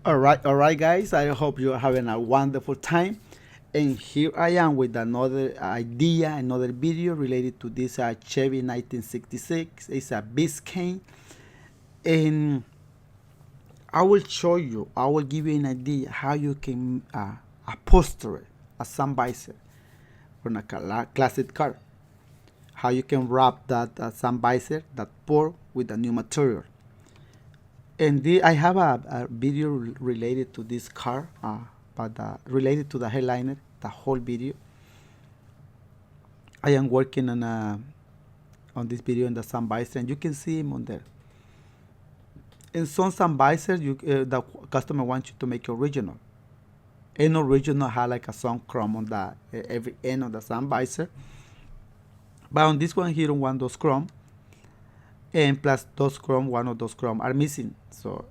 All right, guys. I hope you're having a wonderful time. And here I am with another idea, another video related to this Chevy 1966. It's a Biscayne, and I will give you an idea how you can upholster a sun visor on a classic car. How you can wrap that sun visor, that board, with a new material. And I have a video related to this car, but related to the headliner, the whole video. I am working on this video in the sun visor, and you can see him on there. In some sun visors, the customer wants you to make original. And original has like some chrome on the every end of the sun visor. But on this one, he don't want those chrome. And plus those chrome, one of those chrome are missing. So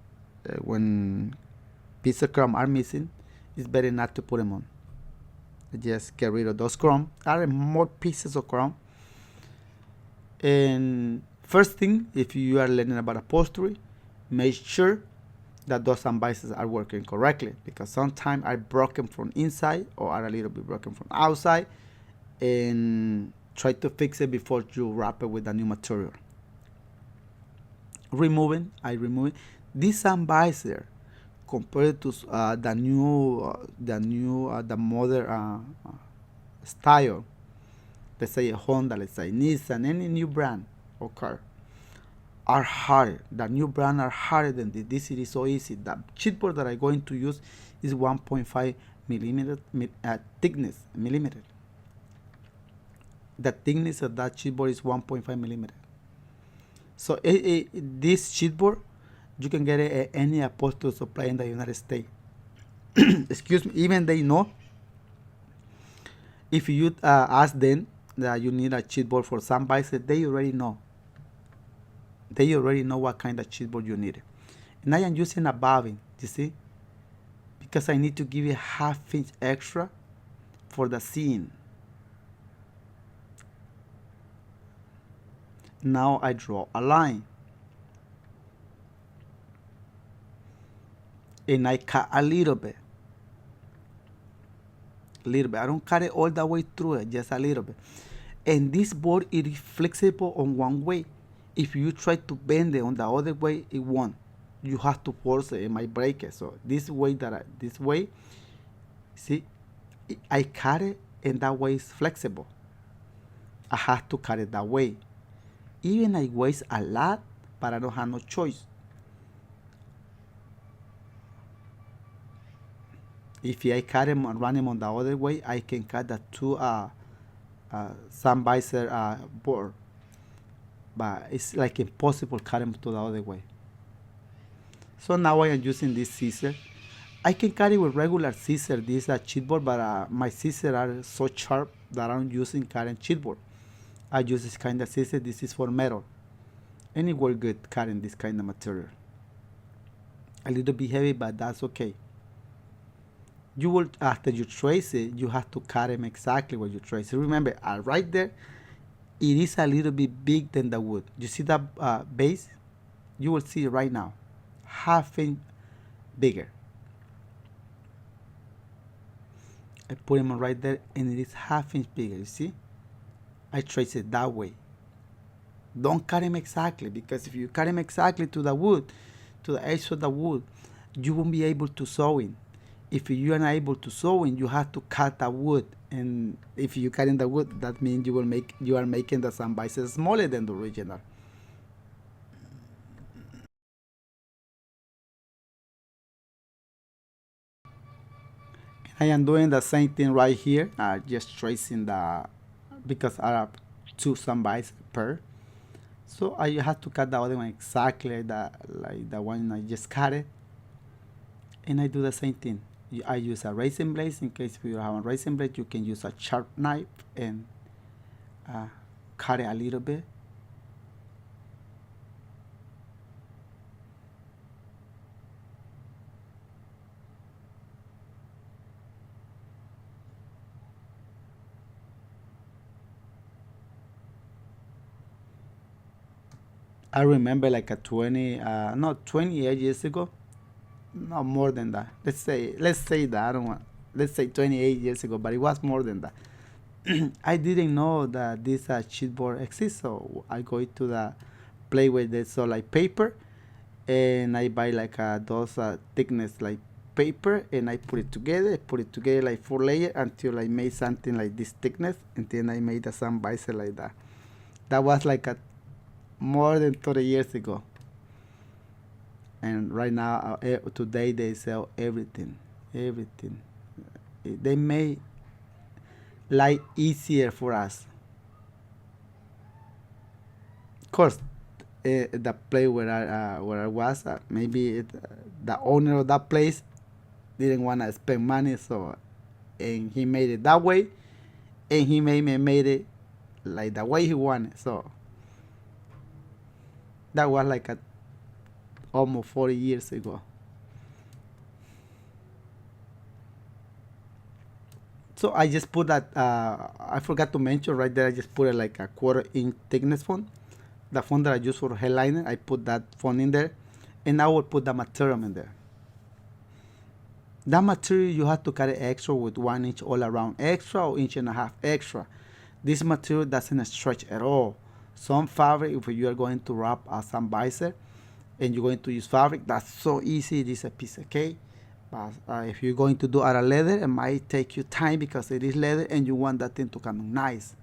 when pieces of chrome are missing, it's better not to put them on. Just get rid of those chrome. There are more pieces of chrome. And first thing, if you are learning about upholstery, make sure that those visors are working correctly, because sometimes are broken from inside or are a little bit broken from outside, and try to fix it before you wrap it with a new material. I remove it. This visor compared to the modern style, let's say a Honda, let's say Nissan, any new brand or car, are harder. The new brand are harder than this. This is so easy. The chipboard that I'm going to use is 1.5 millimeter thickness millimeter. The thickness of that chipboard is 1.5 millimeter. So this chipboard, you can get it at any upholstery supply in the United States. Excuse me. Even they know. If you ask them that you need a chipboard for some visor, they already know. They already know what kind of chipboard you need. And I am using a bobbin, you see, because I need to give you 1/2 inch extra for the seam. Now I draw a line. And I cut a little bit. I don't cut it all the way through it, just a little bit. And this board, it is flexible on one way. If you try to bend it on the other way, it won't. You have to force it. It might break it. So this way, see, I cut it, and that way is flexible. I have to cut it that way. Even I waste a lot, but I don't have no choice. If I cut them and run them on the other way, I can cut the two sun visor board. But it's like impossible cut them to the other way. So now I am using this scissor. I can cut it with regular scissor. This is a chipboard, but my scissors are so sharp that I'm using current chipboard. I use this kind of scissor. This is for metal. And it works good cutting this kind of material. A little bit heavy, but that's okay. You will, after you trace it, you have to cut them exactly where you trace it. Remember, right there, it is a little bit big than the wood. You see that base? You will see it right now, 1/2 inch bigger. I put them right there, and it is 1/2 inch bigger. You see? I trace it that way. Don't cut them exactly, because if you cut them exactly to the wood, to the edge of the wood, you won't be able to sew in. If you are not able to sew in, you have to cut the wood, and if you cut in the wood, that means you are making the sun visor smaller than the original. I am doing the same thing right here, just tracing because I have 2 sun visors per. So I have to cut the other one exactly like the one I just cut it, and I do the same thing. I use a razor blade. In case you have a razor blade, you can use a sharp knife and cut it a little bit. I remember like a 28 years ago, no more than that. Let's say that I don't want. Let's say 28 years ago, but it was more than that. I didn't know that this chipboard exists, so I go to the place where they sell like paper, and I buy like those thickness like paper, and I put it together. I put it together like 4 layers until I made something like this thickness, and then I made some visor like that. That was like more than 30 years ago. And right now, today they sell everything. They made life easier for us. Of course, the place where I was, maybe the owner of that place didn't want to spend money, so and he made it that way, and he made it like the way he wanted. So that was like almost 40 years ago. So I just put that, I forgot to mention right there, I just put it like a 1/4 inch thickness font. The font that I use for headliner, I put that font in there, and I will put the material in there. That material you have to carry extra with 1 inch all around extra or 1.5 inches extra. This material doesn't stretch at all. Some fabric, if you are going to wrap some visor and you're going to use fabric, that's so easy. This is a piece of cake. But if you're going to do out of leather, it might take you time because it is leather and you want that thing to come nice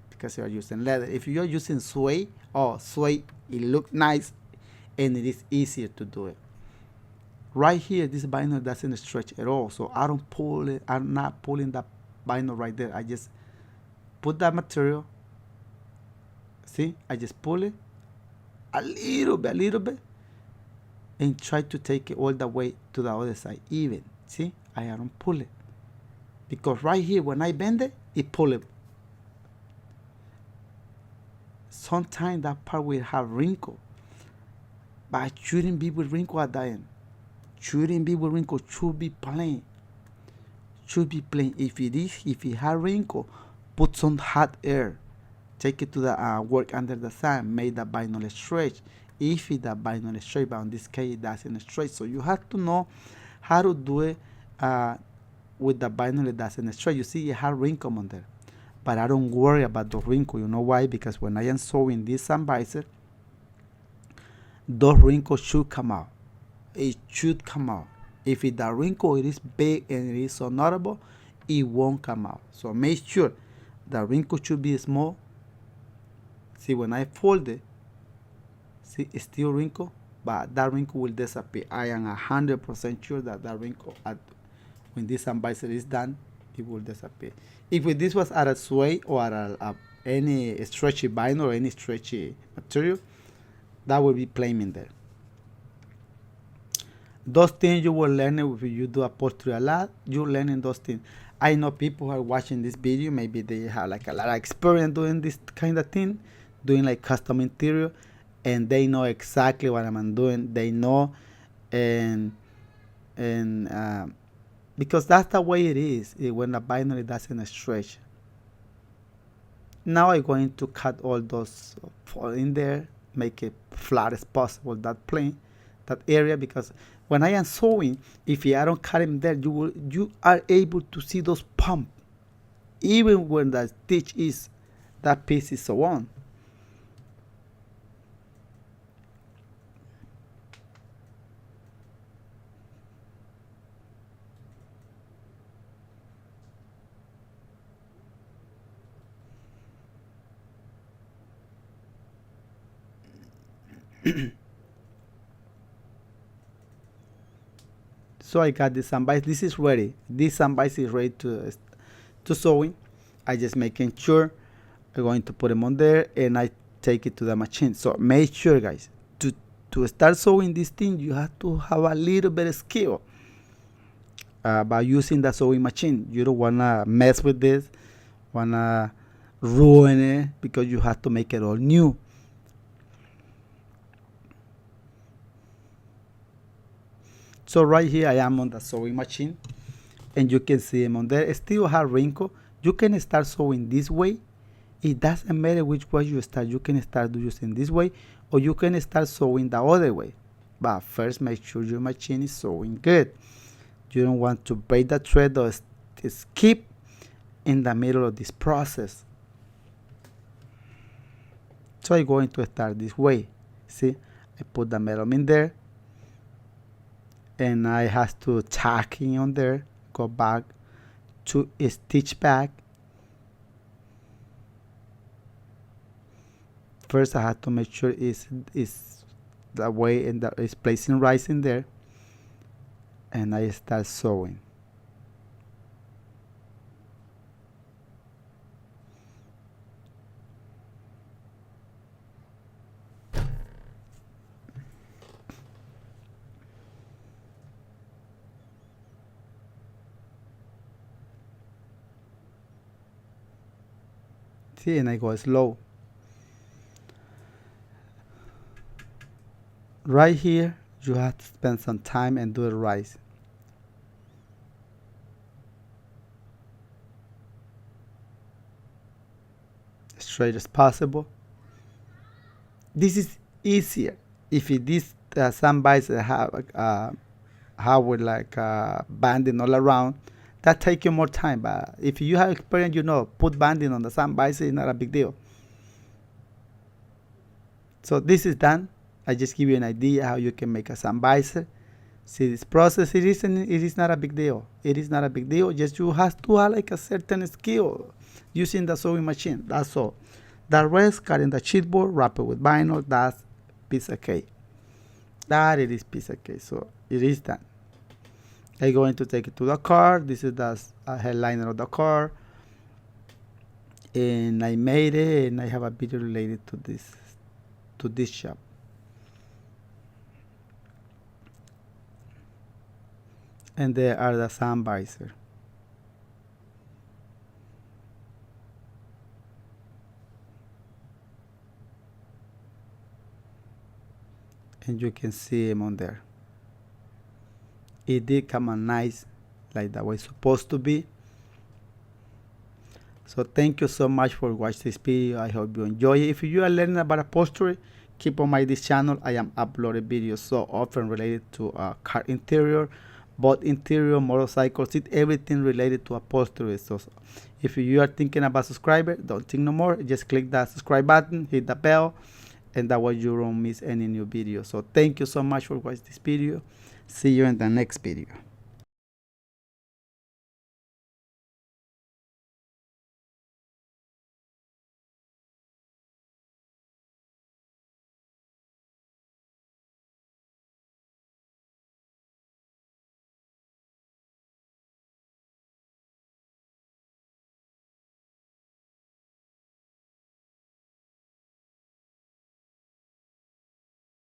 because you are using leather. If you are using suede, it looks nice and it is easier to do it. Right here, this vinyl doesn't stretch at all, so I don't pull it. I'm not pulling that vinyl right there. I just put that material. See, I just pull it a little bit, and try to take it all the way to the other side even. See, I don't pull it because right here when I bend it, it pull it. Sometimes that part will have wrinkle, but it shouldn't be with wrinkle at the end. Shouldn't be with wrinkle. Should be plain. Should be plain. If it has wrinkle, put some hot air. Take it to the work under the sun. Make the vinyl stretch. If the vinyl stretch, but in this case it doesn't stretch. So you have to know how to do it with the vinyl that doesn't stretch. You see, it has wrinkle on there, but I don't worry about the wrinkle. You know why? Because when I am sewing this visor, those wrinkles should come out. It should come out. If the wrinkle it is big and it is so notable, it won't come out. So make sure the wrinkle should be small. See, when I fold it, see, it's still wrinkle, but that wrinkle will disappear. I am 100% sure that wrinkle, when this visor is done, it will disappear. If this was out of suede or out of any stretchy vinyl or any stretchy material, that will be plain in there. Those things you will learn if you do upholstery a lot. You're learning those things. I know people who are watching this video, maybe they have like a lot of experience doing this kind of thing, doing like custom interior, and they know exactly what I'm doing. They know, and because that's the way it is when the vinyl doesn't stretch. Now I'm going to cut all those in there, make it flat as possible, that plane, that area, because when I am sewing, if I don't cut them there, you are able to see those pump, even when the stitch is, that piece is so on. So I got this sunbite. This is ready. This sunbite is ready to sewing. I just making sure I'm going to put them on there and I take it to the machine. So make sure, guys, to start sewing this thing, you have to have a little bit of skill by using the sewing machine. You don't wanna mess with this, wanna ruin it, because you have to make it all new. So right here I am on the sewing machine, and you can see them on there. It still have wrinkle. You can start sewing this way. It doesn't matter which way you start. You can start using this way, or you can start sewing the other way. But first, make sure your machine is sewing good. You don't want to break the thread or skip in the middle of this process. So I'm going to start this way. See, I put the metal in there, and I have to tack in on there, go back to stitch back. First, I have to make sure it's the way and it's placing right in there, and I start sewing. See, and I go slow. Right here, you have to spend some time and do it right. Straight as possible. This is easier if this some visor have with like banding all around. That take you more time, but if you have experience, you know, put banding on the sun visor is not a big deal. So this is done. I just give you an idea how you can make a sun visor. See this process, it is not a big deal. It is not a big deal. Just you have to have like a certain skill using the sewing machine. That's all. The rest, cutting the chipboard, wrap it with vinyl, that's piece of cake. That it is piece of cake. So it is done. I'm going to take it to the car. This is the headliner of the car. And I made it, and I have a video related to this shop. And there are the sun visor. And you can see him on there. It did come out nice, like that way it's supposed to be. So thank you so much for watching this video. I hope you enjoy it. If you are learning about upholstery, keep on my this channel. I am uploading videos so often related to car interior, boat interior, motorcycle seat, everything related to upholstery. So if you are thinking about subscriber, don't think no more. Just click that subscribe button, hit the bell, and that way you don't miss any new video. So thank you so much for watching this video. See you in the next video.